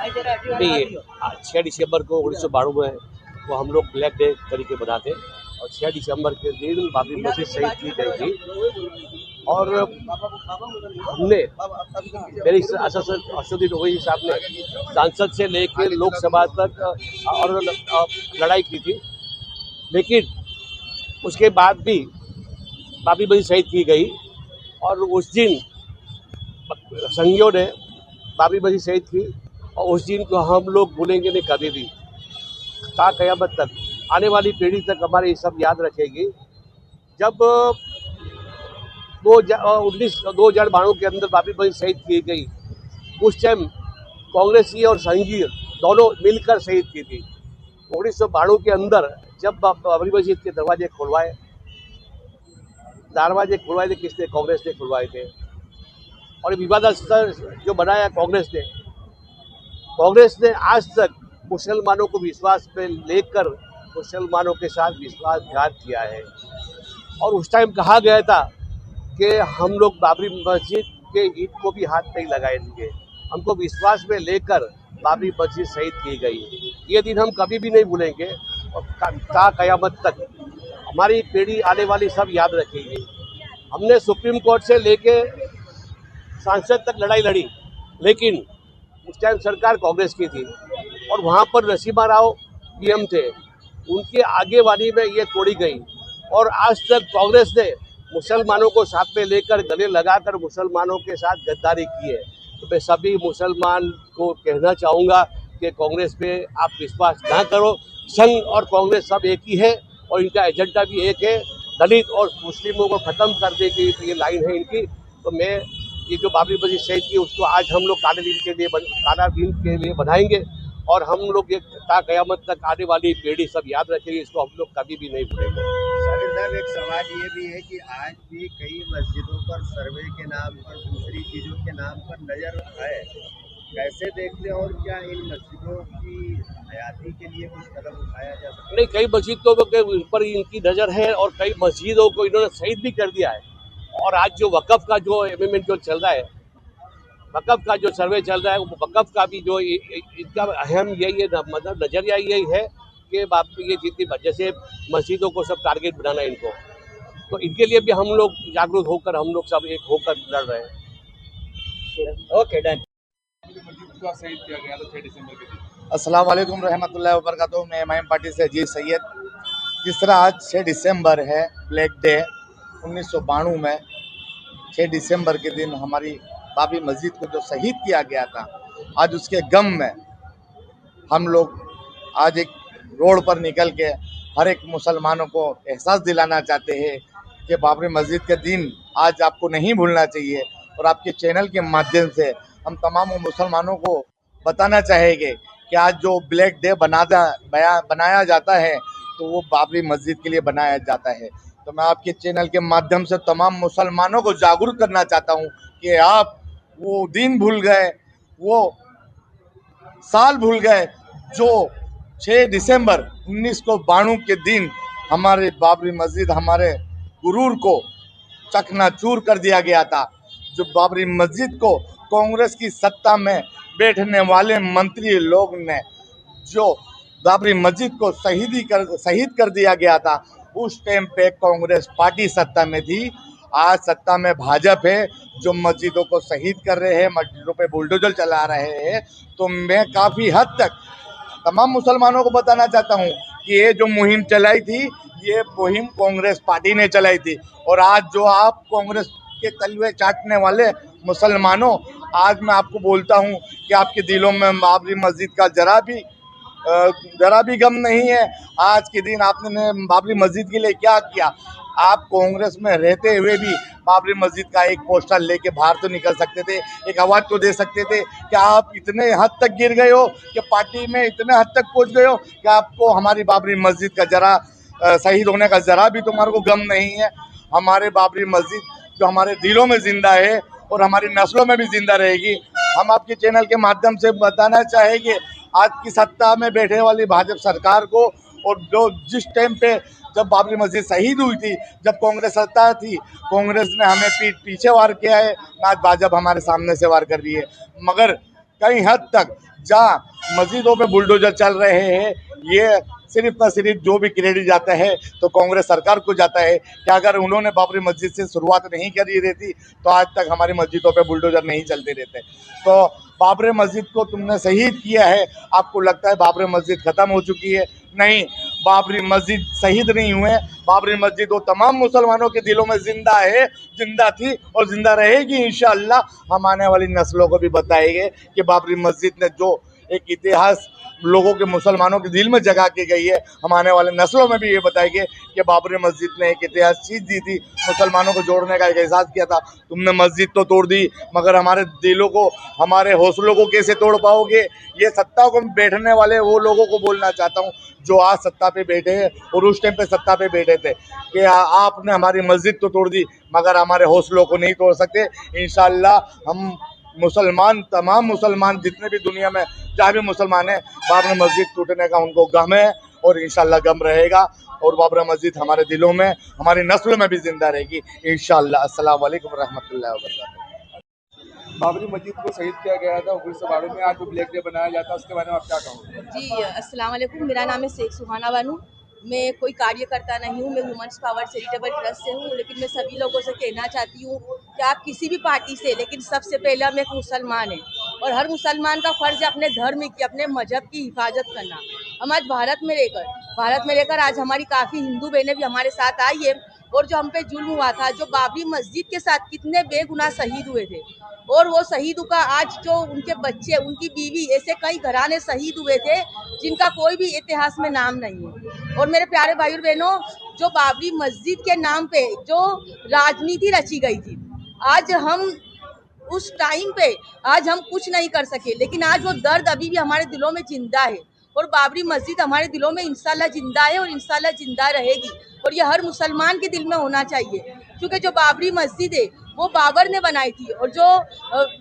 नहीं, 6 दिसंबर को 1992 में वो हम लोग ब्लैक डे तरीके मनाते और 6 दिसंबर के दिन बाबरी मस्जिद शहीद की गई थी। और हमने मेरे असदुद्दीन ओवैसी साहब ने सांसद से लेकर लोकसभा तक और लड़ाई की थी, लेकिन उसके बाद भी बाबरी मस्जिद शहीद की गई और उस दिन संघियों ने बाबरी मस्जिद शहीद की और उस दिन को हम लोग भूलेंगे नहीं कभी भी, ता क़यामत तक आने वाली पीढ़ी तक हमारे ये सब याद रखेगी। जब 2092 के अंदर बाबरी मस्जिद शहीद की गई, उस टाइम कांग्रेसी और संघीय दोनों मिलकर शहीद की थी। 1992 के अंदर जब बाबरी मस्जिद के दरवाजे खुलवाए थे, किसने? कांग्रेस ने खुलवाए थे। और विवादास्पद जो बनाया कांग्रेस ने आज तक मुसलमानों को विश्वास में लेकर मुसलमानों के साथ विश्वासघात किया है। और उस टाइम कहा गया था कि हम लोग बाबरी मस्जिद के ईंट को भी हाथ नहीं लगाएंगे। हमको विश्वास में लेकर बाबरी मस्जिद शहीद की गई। ये दिन हम कभी भी नहीं भूलेंगे और ता क़यामत तक हमारी पीढ़ी आने वाली सब याद रखेगी। हमने सुप्रीम कोर्ट से लेके सांसद तक लड़ाई लड़ी, लेकिन उस टाइम सरकार कांग्रेस की थी और वहाँ पर नरसिम्हा राव पीएम थे। उनके आगेवानी में ये तोड़ी गई और आज तक कांग्रेस ने मुसलमानों को साथ में लेकर गले लगाकर मुसलमानों के साथ गद्दारी की है। तो मैं सभी मुसलमान को कहना चाहूँगा कि कांग्रेस पे आप विश्वास ना करो। संघ और कांग्रेस सब एक ही है और इनका एजेंडा भी एक है, दलित और मुस्लिमों को ख़त्म करने की ये लाइन है इनकी। तो मैं ये जो बाबरी मस्जिद शहीद की उसको आज हम लोग काले दिन के लिए बनाएंगे और हम लोग ये ता क़यामत तक आने वाली पीढ़ी सब याद रखेगी। इसको हम लोग कभी भी नहीं भूलेंगे। साहब, एक सवाल ये भी है कि आज भी कई मस्जिदों पर सर्वे के नाम पर, दूसरी चीज़ों के नाम पर नज़र है, कैसे देखते हैं और क्या इन मस्जिदों की हयाती के लिए कुछ कदम उठाया जा सकता है? नहीं, कई मस्जिदों के ऊपर इनकी नज़र है और कई मस्जिदों को इन्होंने शहीद भी कर दिया है। और आज जो वक़्फ़ का जो एमेंडमेंट जो चल रहा है, वक़्फ़ का जो सर्वे चल रहा है, वो वक़्फ़ का भी जो इनका अहम यही है, मतलब नज़रिया यही है कि ये जितनी जैसे मस्जिदों को सब टारगेट बनाना है इनको, तो इनके लिए भी हम लोग जागरूक होकर हम लोग सब एक होकर लड़ रहे हैं। Okay, done. शहीद किया गया था 6 दिसंबर के दिन। अस्सलाम वालेकुम रहमतुल्लाहि व बरकातुहू। मैं एमआईएम पार्टी से अजीज सैयद। जिस तरह आज 6 दिसंबर है ब्लैक डे, 1992 में 6 दिसंबर के दिन हमारी बाबरी मस्जिद को जो शहीद किया गया था, आज उसके गम में हम लोग आज एक रोड पर निकल के हर एक मुसलमानों को एहसास दिलाना चाहते हैं कि बाबरी मस्जिद के दिन आज आपको नहीं भूलना चाहिए। और आपके चैनल के माध्यम से हम तमाम मुसलमानों को बताना चाहेंगे कि आज जो ब्लैक डे बनाया जाता है तो वो बाबरी मस्जिद के लिए बनाया जाता है। तो मैं आपके चैनल के माध्यम से तमाम मुसलमानों को जागरूक करना चाहता हूँ कि आप वो दिन भूल गए, वो साल भूल गए जो 6 दिसंबर 1992 के दिन हमारे बाबरी मस्जिद, हमारे गुरूर को चकनाचूर कर दिया गया था। जो बाबरी मस्जिद को कांग्रेस की सत्ता में बैठने वाले मंत्री लोग ने जो बाबरी मस्जिद को शहीद कर दिया गया था, उस टाइम पे कांग्रेस पार्टी सत्ता में थी। आज सत्ता में भाजपा है जो मस्जिदों को शहीद कर रहे हैं, मस्जिदों पे बुलडोजर चला रहे हैं। तो मैं काफ़ी हद तक तमाम मुसलमानों को बताना चाहता हूँ कि ये जो मुहिम चलाई थी, ये मुहिम कांग्रेस पार्टी ने चलाई थी। और आज जो आप कांग्रेस के तलवे चाटने वाले मुसलमानों, आज मैं आपको बोलता हूँ कि आपके दिलों में बाबरी मस्जिद का जरा भी गम नहीं है। आज के दिन आपने बाबरी मस्जिद के लिए क्या किया? आप कांग्रेस में रहते हुए भी बाबरी मस्जिद का एक पोस्टर लेके बाहर तो निकल सकते थे, एक आवाज़ तो दे सकते थे। क्या आप इतने हद तक गिर गए हो कि पार्टी में इतने हद तक पहुंच गए हो कि आपको हमारी बाबरी मस्जिद का जरा शहीद होने का जरा भी तुम्हारे को गम नहीं है? हमारे बाबरी मस्जिद जो हमारे दिलों में जिंदा है और हमारी नस्लों में भी जिंदा रहेगी। हम आपके चैनल के माध्यम से बताना चाहेंगे आज की सत्ता में बैठे वाली भाजपा सरकार को, और जो जिस टाइम पे जब बाबरी मस्जिद शहीद हुई थी, जब कांग्रेस सत्ता थी, कांग्रेस ने हमें पीछे वार किया है, आज भाजपा हमारे सामने से वार कर रही है। मगर कई हद तक जहाँ मस्जिदों पे बुलडोजर चल रहे हैं, ये सिर्फ न सिर्फ जो भी क्रेडिट जाता है तो कांग्रेस सरकार को जाता है कि अगर उन्होंने बाबरी मस्जिद से शुरुआत नहीं करी रहती तो आज तक हमारी मस्जिदों पे बुलडोजर नहीं चलते रहते। तो बाबरी मस्जिद को तुमने शहीद किया है, आपको लगता है बाबरी मस्जिद ख़त्म हो चुकी है? नहीं, बाबरी मस्जिद शहीद नहीं हुए। बाबरी मस्जिद वो तमाम मुसलमानों के दिलों में जिंदा है, जिंदा थी और जिंदा रहेगी इंशाअल्लाह। हम आने वाली नस्लों को भी बताएंगे कि बाबरी मस्जिद ने जो एक इतिहास लोगों के मुसलमानों के दिल में जगा के गई है, हम आने वाले नस्लों में भी ये बताएंगे कि बाबरी मस्जिद ने एक इतिहास चीज दी थी, मुसलमानों को जोड़ने का एक एहसास किया था। तुमने मस्जिद तो तोड़ दी, मगर हमारे दिलों को, हमारे हौसलों को कैसे तोड़ पाओगे? ये सत्ता को बैठने वाले वो लोगों को बोलना चाहता हूँ जो आज सत्ता पे बैठे हैं और उस टाइम पे सत्ता पे बैठे थे कि आपने हमारी मस्जिद तो तोड़ दी मगर हमारे हौसलों को नहीं तोड़ सकते। इंशाअल्लाह हम मुसलमान, तमाम मुसलमान जितने भी दुनिया में जहाँ भी मुसलमान है, बाबरी मस्जिद टूटने का उनको गम है और इंशाअल्लाह गम रहेगा और बाबरी मस्जिद हमारे दिलों में, हमारी नस्लों में भी जिंदा रहेगी इंशाअल्लाह। अस्सलाम वालेकुम रहमतुल्लाहि व बरकातहू। बाबरी मस्जिद को शहीद किया गया था 1992 में, आज वो ब्लैक डे बनाया जाता है, उसके बारे में आप क्या कहोगे? जी अस्सलाम वालेकुम, मेरा नाम है शेख सुहाना बानू। मैं कोई कार्यकर्ता नहीं हूँ, मैं वुमेंस पावर चैरिटेबल ट्रस्ट से हूँ। लेकिन मैं सभी लोगों से कहना चाहती हूँ कि आप किसी भी पार्टी से, लेकिन सबसे पहले हम एक मुसलमान हैं और हर मुसलमान का फ़र्ज़ है अपने धर्म की, अपने मजहब की हिफाजत करना। हम आज भारत में रहकर आज हमारी काफ़ी हिंदू बहनें भी हमारे साथ आई है। और जो हम पे जुल्म हुआ था, जो बाबरी मस्जिद के साथ कितने बेगुनाह शहीद हुए थे, और वो शहीद का आज जो उनके बच्चे, उनकी बीवी, ऐसे कई घराने शहीद हुए थे जिनका कोई भी इतिहास में नाम नहीं है। और मेरे प्यारे भाई और बहनों, जो बाबरी मस्जिद के नाम पे जो राजनीति रची गई थी, आज हम उस टाइम पे आज हम कुछ नहीं कर सके, लेकिन आज वो दर्द अभी भी हमारे दिलों में जिंदा है और बाबरी मस्जिद हमारे दिलों में इंशाल्लाह जिंदा है और इंशाल्लाह जिंदा रहेगी। और ये हर मुसलमान के दिल में होना चाहिए, क्योंकि जो बाबरी मस्जिद है वो बाबर ने बनाई थी। और जो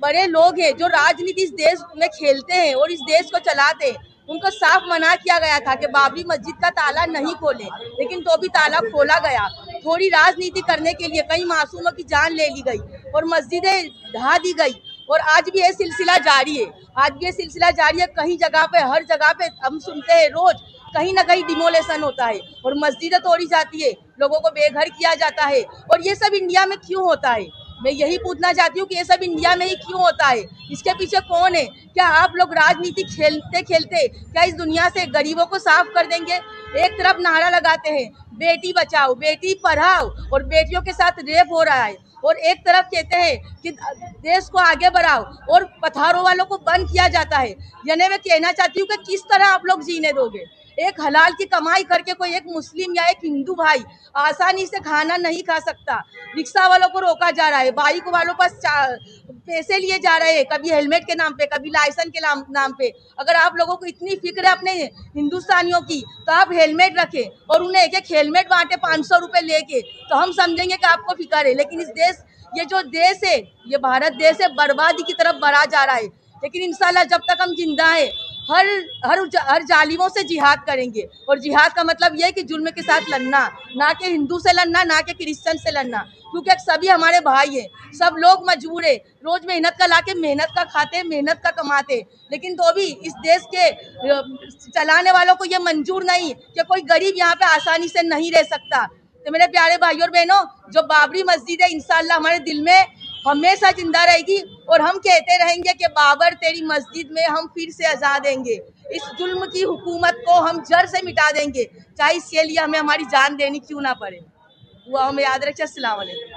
बड़े लोग हैं जो राजनीति इस देश में खेलते हैं और इस देश को चलाते हैं, उनको साफ मना किया गया था कि बाबरी मस्जिद का ताला नहीं खोले, लेकिन तो भी ताला खोला गया। थोड़ी राजनीति करने के लिए कई मासूमों की जान ले ली गई और मस्जिदें ढा दी गई। और आज भी ये सिलसिला जारी है, आज भी ये सिलसिला जारी है। कहीं जगह पे, हर जगह पे हम सुनते हैं रोज कहीं ना कहीं डिमोलेशन होता है और मस्जिदें तोड़ी जाती है, लोगों को बेघर किया जाता है। और ये सब इंडिया में क्यों होता है? मैं यही पूछना चाहती हूँ कि ये सब इंडिया में ही क्यों होता है? इसके पीछे कौन है? क्या आप लोग राजनीति खेलते खेलते क्या इस दुनिया से गरीबों को साफ कर देंगे? एक तरफ नारा लगाते हैं बेटी बचाओ, बेटी पढ़ाओ, और बेटियों के साथ रेप हो रहा है, और एक तरफ कहते हैं कि देश को आगे बढ़ाओ और पथारों वालों को बंद किया जाता है। यानी मैं कहना चाहती हूँ कि किस तरह आप लोग जीने दोगे? एक हलाल की कमाई करके कोई एक मुस्लिम या एक हिंदू भाई आसानी से खाना नहीं खा सकता। रिक्शा वालों को रोका जा रहा है, बाइक वालों पास पैसे लिए जा रहे हैं, कभी हेलमेट के नाम पे, कभी लाइसेंस के नाम पे। अगर आप लोगों को इतनी फिक्र है अपने हिंदुस्तानियों की, तो आप हेलमेट रखें और उन्हें एक एक हेलमेट बांटे 500 रुपये लेके, तो हम समझेंगे कि आपको फिक्र है। लेकिन इस देश, ये जो देश है, ये भारत देश है, बर्बादी की तरफ बढ़ा जा रहा है। लेकिन इंशाल्लाह जब तक हम जिंदा हैं, हर जालिमों से जिहाद करेंगे। और जिहाद का मतलब यह है कि जुल्म के साथ लड़ना, ना कि हिंदू से लड़ना, ना कि क्रिश्चियन से लड़ना, क्योंकि सभी हमारे भाई हैं। सब लोग मजबूर है, रोज मेहनत का लाके मेहनत का खाते, मेहनत का कमाते, लेकिन तो भी इस देश के चलाने वालों को ये मंजूर नहीं कि कोई गरीब यहाँ पे आसानी से नहीं रह सकता। तो मेरे प्यारे भाइयों और बहनों, जो बाबरी मस्जिद है इंशाल्लाह हमारे दिल में हमेशा जिंदा रहेगी और हम कहते रहेंगे कि बाबर तेरी मस्जिद में हम फिर से अजा देंगे। इस जुल्म की हुकूमत को हम जड़ से मिटा देंगे, चाहे इसके लिए हमें हमारी जान देनी क्यों ना पड़े। वो हमें याद रखिए। अस्सलाम वालेकुम।